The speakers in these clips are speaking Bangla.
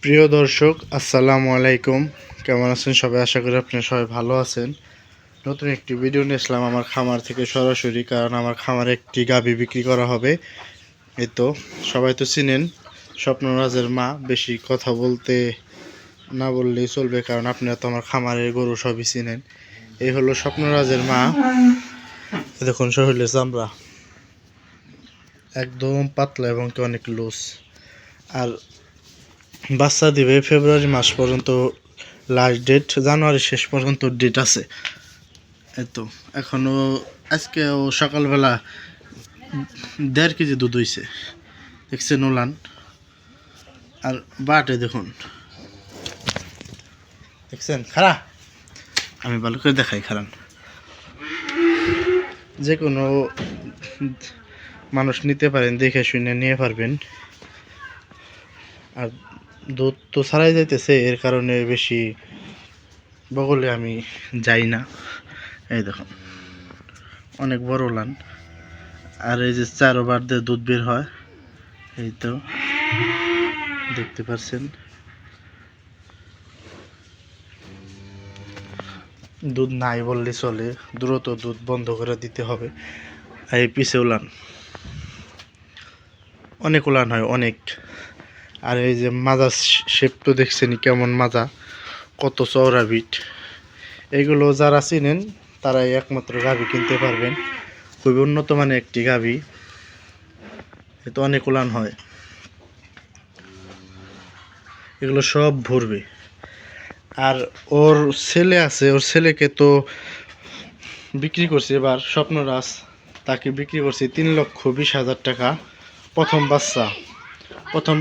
প্রিয় দর্শক, আসসালামু আলাইকুম। কেমন আছেন সবাই? আশা করি আপনারা সবাই ভালো আছেন। নতুন একটি ভিডিও নিয়ে আসলাম আমার খামার থেকে সরাসরি, কারণ আমার খামারে একটি গাভী বিক্রি করা হবে। এই তো সবাই তো চিনেন স্বপ্নরাজের মা। বেশি কথা বলতে না বললেই চলবে, কারণ আপনারা তো আমার খামারের গরু সবই চিনেন। এই হলো স্বপ্নরাজের মা। দেখুন শরীরে চামড়া একদম পাতলা এবং অনেক লুজ। আর বাচ্চা দিবে ফেব্রুয়ারি মাস পর্যন্ত, লাস্ট ডেট জানুয়ারি শেষ পর্যন্ত ডেট আছে। এই তো এখনও আজকেও সকালবেলা 1.5 কেজি দুধ হইছে, দেখছেন ওলান। আর বাটে দেখুন, দেখছেন খারা, আমি ভালো করে দেখাই খারান। যে কোনো মানুষ নিতে পারেন, দেখে শুনে নিয়ে পারবেন। আর দুধ তো ছাড়াই যাইতেছে, এর কারণে বেশি বগলে আমি যাই না। এই দেখুন অনেক বড় লান। আর এই যে 4 বার দিয়ে দুধ বের হয়, এই তো দেখতে পাচ্ছেন। দুধ নাই বললে চলে, দ্রুত দুধ বন্ধ করে দিতে হবে। এই পিছে উলান, অনেক উলান হয় অনেক। আর এই যে মাজা শেপ তো দেখছেন কেমন মাজা, কত চওড়া বিট। এগুলো যারা চিনেন তারাই একমাত্র গাভী কিনতে পারবেন। খুবই উন্নত মানের একটি গাভী। এতে অনেক উলান হয়, এগুলো সব ভরবে। আর ওর ছেলে আছে, ওর ছেলেকে তো বিক্রি করছে এবার স্বপ্নরাজ। তাকে বিক্রি করছে 3,20,000 টাকা। প্রথম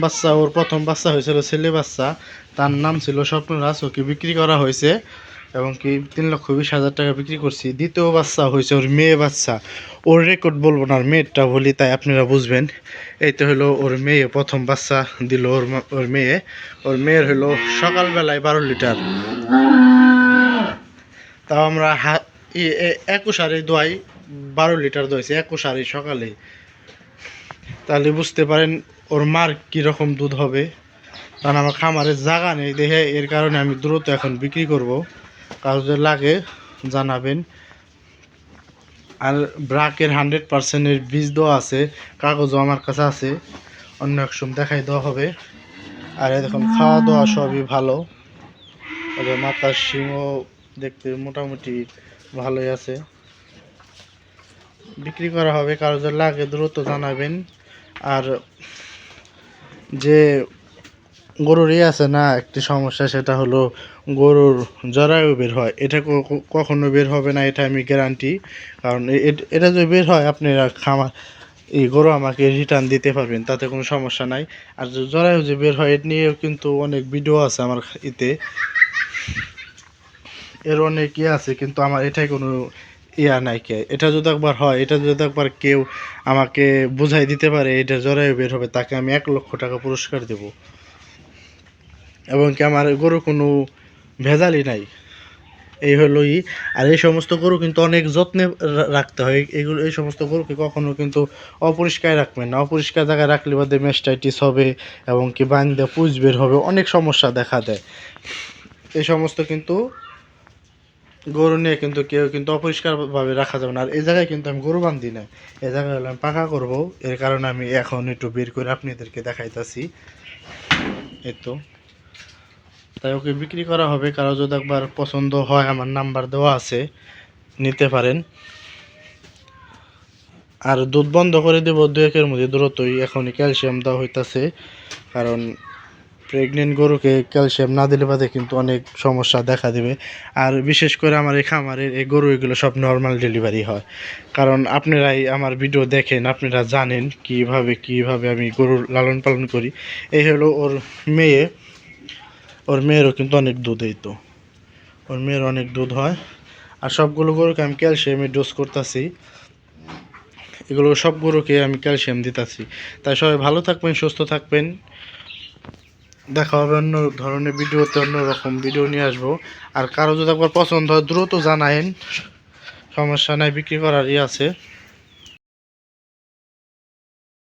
বাচ্চা, ওর প্রথম বাচ্চা হয়েছিল ছেলে বাচ্চা। তার নাম ছিল স্বপ্নরাজ। ওকে বিক্রি করা হয়েছে এবং কি 3,20,000 টাকা বিক্রি করছি। দ্বিতীয় বাচ্চা হয়েছে ওর মেয়ে বাচ্চা। ওর রেকর্ড বলবো না, ওর মেয়েরটা বলি, তাই আপনারা বুঝবেন। এই তো হলো ওর মেয়ে, প্রথম বাচ্চা দিল ওর মেয়ে। ওর মেয়ের হলো সকালবেলায় 12 লিটার। তাও আমরা 21 হারে দোয়াই, 12 লিটার দোয়াইছে 21 হারে সকালে। তাহলে বুঝতে পারেন ওর মার কীরকম দুধ হবে। কারণ আমার খামারের জায়গা নেই দেখে, এর কারণে আমি দ্রুত এখন বিক্রি করব। কারো যদি লাগে জানাবেন। আর ব্রাকের 100% বীজ দেওয়া আছে, কাগজও আমার কাছে আছে, অন্য এক সময় দেখাই দেওয়া হবে। আর দেখুন খাওয়া দাওয়া সবই ভালো। ওদের মাথার শিংও দেখতে মোটামুটি ভালোই আছে। বিক্রি করা হবে, কারো যদি লাগে দ্রুত জানাবেন। আর যে গরুর আছে না একটি সমস্যা, সেটা হলো গরুর জরায়ু বের হয়। এটা কখনো বের হবে না, এটা আমি গ্যারান্টি। কারণ এটা যদি বের হয়, আপনারা এই গরু আমাকে রিটার্ন দিতে পারবেন, তাতে কোনো সমস্যা নাই। আর জরায়ু যে বের হয়, এটা নিয়েও কিন্তু অনেক ভিডিও আছে আমার এর অনেক আছে, কিন্তু আমার এটাই কোনো নাই কে। এটা যদি একবার হয়, এটা যদি একবার কেউ আমাকে বুঝাই দিতে পারে এটা জরায়ু বের হবে, তাকে আমি 1,00,000 টাকা পুরস্কার দেব। এবং কি আমার গরু কোনো ভেজালই নাই, এই হলো আর এই সমস্ত গরু কিন্তু অনেক যত্নে রাখতে হয়। এই সমস্ত গরুকে কখনো কিন্তু অপরিষ্কার রাখবেন না। অপরিষ্কার জায়গায় রাখলে বাদে ম্যাস্টাইটিস হবে এবং কি বান্ধে পুজ বের হবে, অনেক সমস্যা দেখা দেয়। এই সমস্ত কিন্তু গরু নিয়ে কিন্তু কেউ কিন্তু অপরিষ্কারভাবে রাখা যাবে না। আর এই জায়গায় কিন্তু আমি গরু বান্ধি না, এই জায়গায় হলে আমি পাকা করবো। এর কারণে আমি এখন একটু বের করে আপনাদেরকে দেখাইতেছি। এই তো তাই ওকে বিক্রি করা হবে। কারো যদি একবার পছন্দ হয়, আমার নাম্বার দেওয়া আছে, নিতে পারেন। আর দুধ বন্ধ করে দেবো 2-1 মধ্যে দ্রুতই। এখনই ক্যালসিয়াম দেওয়া হইতাছে, কারণ প্রেগনেন্ট গরুকে ক্যালসিয়াম না দিলে বাদে কিন্তু অনেক সমস্যা দেখা দেবে। আর বিশেষ করে আমার এই খামারের এই গরু এগুলো সব নর্মাল ডেলিভারি হয়। কারণ আপনারাই আমার ভিডিও দেখেন, আপনারা জানেন কিভাবে আমি গরুর লালন পালন করি। এই হলো ওর মেয়ে, ওর মেয়েরও কিন্তু অনেক দুধ। এই তো ওর মেয়ের অনেক দুধ হয়। আর সবগুলো গরুকে আমি ক্যালসিয়ামের ডোজ করতেছি। এগুলো সব গরুকে আমি ক্যালসিয়াম দিতেছি। তাই সবাই ভালো থাকবেন, সুস্থ থাকবেন। দেখা হবে অন্য ধরনের ভিডিওতে, অন্যরকম ভিডিও নিয়ে আসবো। আর কারো যদি একবার পছন্দ হয় দ্রুত জানায়েন, সমস্যা নাই, বিক্রি করারই আছে।